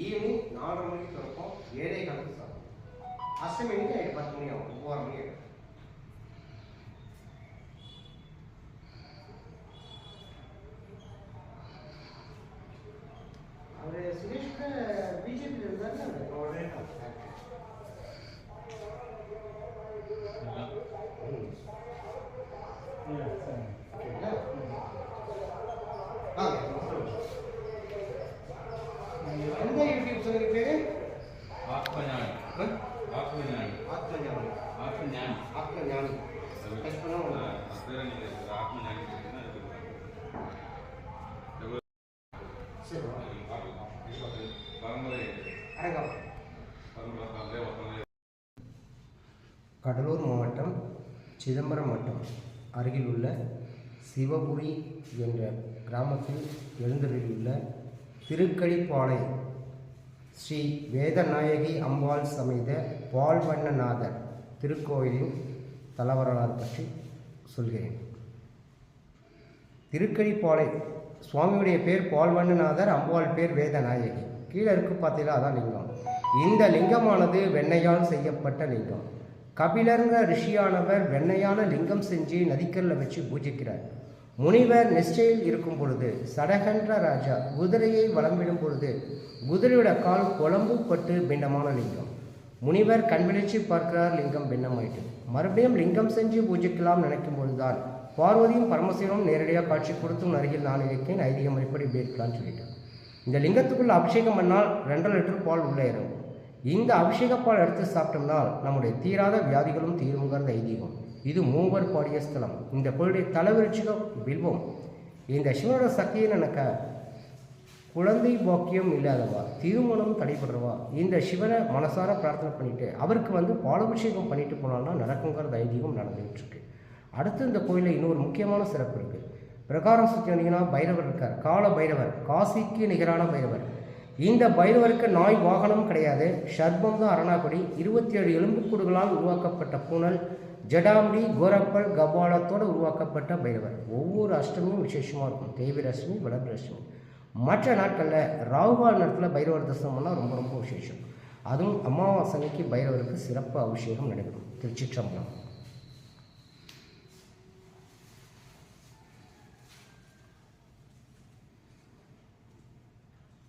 Evening 4:30 மணிக்கு திறப்போம், 7:15 சாப்பிடும். அஷ்டமிக்கு 10 மணி ஆகும், 9 மணி ஆகும். அவர் சுரேஷ் பிஜேபி இருந்தாரு. எந்த யூடியூப் சேனல் பேரு? ஆத்மஞானி. ஆத்மஞானி. ஆத்மஞானி. ஆத்மஞானி. ஆத்மஞானி. டெஸ்ட் பண்ணா பேரை நீங்க ஆத்மஞானி கேட்டீங்கன்னா சரி பரம்பரை கடலூர் மாவட்டம் சிதம்பரம் வட்டம் அருகில் உள்ள சிவபுரி என்ற கிராமத்தில் எழுந்தருளியுள்ள திருக்கடிப்பாளை ஸ்ரீ வேதநாயகி அம்பாள் சமேத பால்வண்ணநாதர் திருக்கோயிலின் தலவரலாறு பற்றி சொல்கிறேன். திருக்கடிப்பாளை சுவாமியுடைய பேர் பால்வண்ணநாதர், அம்பாள் பேர் வேதநாயகி. கீழே இருக்கு பார்த்தீங்களா, அதான் லிங்கம். இந்த லிங்கமானது வெண்ணையால் செய்யப்பட்ட லிங்கம். கபிலருங்கிற ரிஷியானவர் வெண்ணையான லிங்கம் செஞ்சு நதிக்கல்ல வச்சு பூஜிக்கிறார். முனிவர் நிஷ்டையில் இருக்கும் பொழுது சடகன்ற ராஜா குதிரையை வளம்பிடும் பொழுது குதிரையோட கால் குழம்பு பட்டு பிண்டமான லிங்கம். முனிவர் கண்விழிச்சு பார்க்கிறார், லிங்கம் பின்னமாயிட்டு. மறுபடியும் லிங்கம் செஞ்சு பூஜிக்கலாம் நினைக்கும் பொழுதுதான் பார்வதியும் பரமசிவனும் நேரடியாக காட்சி கொடுத்தும் அருகில் நான் இருக்கேன், ஐதீகம் எப்படி இப்படி இருக்கலாம்னு சொல்லிட்டேன். இந்த லிங்கத்துக்குள்ள அபிஷேகம் பண்ணால் 2 லிட்டர் பால் உள்ளே இறங்கும். இந்த அபிஷேக பால் எடுத்து சாப்பிட்டோம்னா நம்முடைய தீராத வியாதிகளும் தீருங்கிறது ஐதீகம். இது மூவர் பாடிய ஸ்தலம். இந்த கோயிலுடைய தலைவிருச்சிகம் வில்வம். இந்த சிவனோட சக்தியை நினைக்க குழந்தை பாக்கியம் இல்லாதவா, திருமணம் தடைபடுறவா இந்த சிவனை மனசார பிரார்த்தனை பண்ணிட்டு அவருக்கு பாலாபிஷேகம் பண்ணிட்டு போனால்னா நடக்குங்கிறது ஐதீகம் நடந்துகிட்டு இருக்கு. அடுத்து இந்த கோயிலில் இன்னொரு முக்கியமான சிறப்பு இருக்குது. பிரகாரம் சுற்றி வந்தீங்கன்னா பைரவர் இருக்கார், கால பைரவர், காசிக்கு நிகரான பைரவர். இந்த பைரவருக்கு நாய் வாகனம் கிடையாது, ஷர்பம் தான் அரணாக்குடி. 27 எலும்புக்கூடுகளால் உருவாக்கப்பட்ட பூனல், ஜடாம்பி, கோரப்பல், கபாலத்தோடு உருவாக்கப்பட்ட பைரவர். ஒவ்வொரு அஷ்டமியும் விசேஷமாக இருக்கும். தேய்பிர அஷ்டமி, வளர்பிர அஷ்டமி. மற்ற நாட்களில் ராகுகால் நேரத்தில் பைரவர் தரிசனம் பண்ணால் ரொம்ப ரொம்ப விசேஷம். அதுவும் அமாவாசைக்கு பைரவருக்கு சிறப்பு அபிஷேகம் நடைபெறும். திருச்சிற்றம்பலம்.